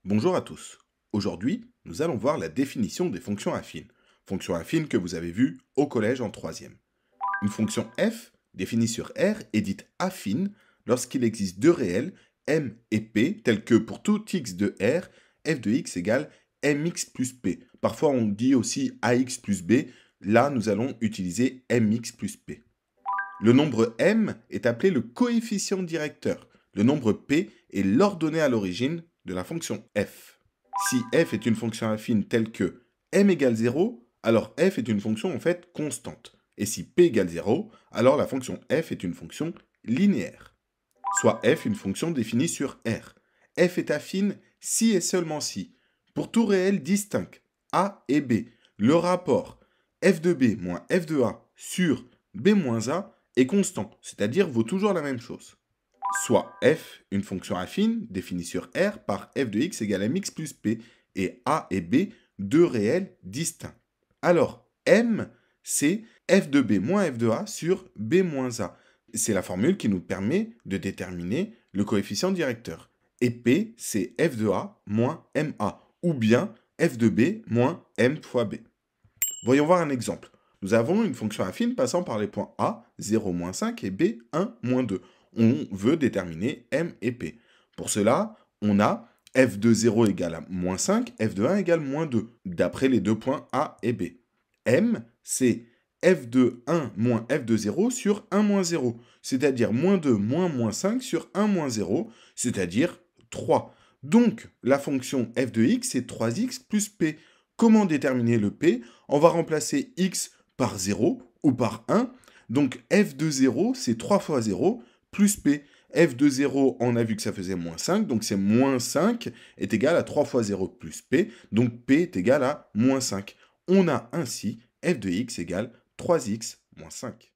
Bonjour à tous. Aujourd'hui, nous allons voir la définition des fonctions affines. Fonctions affines que vous avez vues au collège en troisième. Une fonction f définie sur R est dite affine lorsqu'il existe deux réels, m et p, tels que pour tout x de R, f de x égale mx plus p. Parfois on dit aussi ax plus b, là nous allons utiliser mx plus p. Le nombre m est appelé le coefficient directeur. Le nombre p est l'ordonnée à l'origine de la fonction f. Si f est une fonction affine telle que m égale 0, alors f est une fonction en fait constante. Et si p égale 0, alors la fonction f est une fonction linéaire. Soit f une fonction définie sur R. F est affine si et seulement si, pour tout réel distinct, a et b, le rapport f de b moins f de a sur b moins a est constant, c'est-à-dire vaut toujours la même chose. Soit f, une fonction affine définie sur R par f de x égale mx plus p, et a et b, deux réels distincts. Alors, m, c'est f de b moins f de a sur b moins a. C'est la formule qui nous permet de déterminer le coefficient directeur. Et p, c'est f de a moins ma, ou bien f de b moins m fois b. Voyons voir un exemple. Nous avons une fonction affine passant par les points a, 0, moins 5, et b, 1, moins 2. On veut déterminer m et p. Pour cela, on a f de 0 égale à moins 5, f de 1 égale moins 2, d'après les deux points a et b. M, c'est f de 1 moins f de 0 sur 1 moins 0, c'est-à-dire moins 2 moins moins 5 sur 1 moins 0, c'est-à-dire 3. Donc, la fonction f de x, c'est 3x plus p. Comment déterminer le p? On va remplacer x par 0 ou par 1. Donc f de 0, c'est 3 fois 0 plus p. F de 0, on a vu que ça faisait moins 5, donc c'est moins 5 est égal à 3 fois 0 plus p, donc p est égal à moins 5. On a ainsi f de x égale 3x moins 5.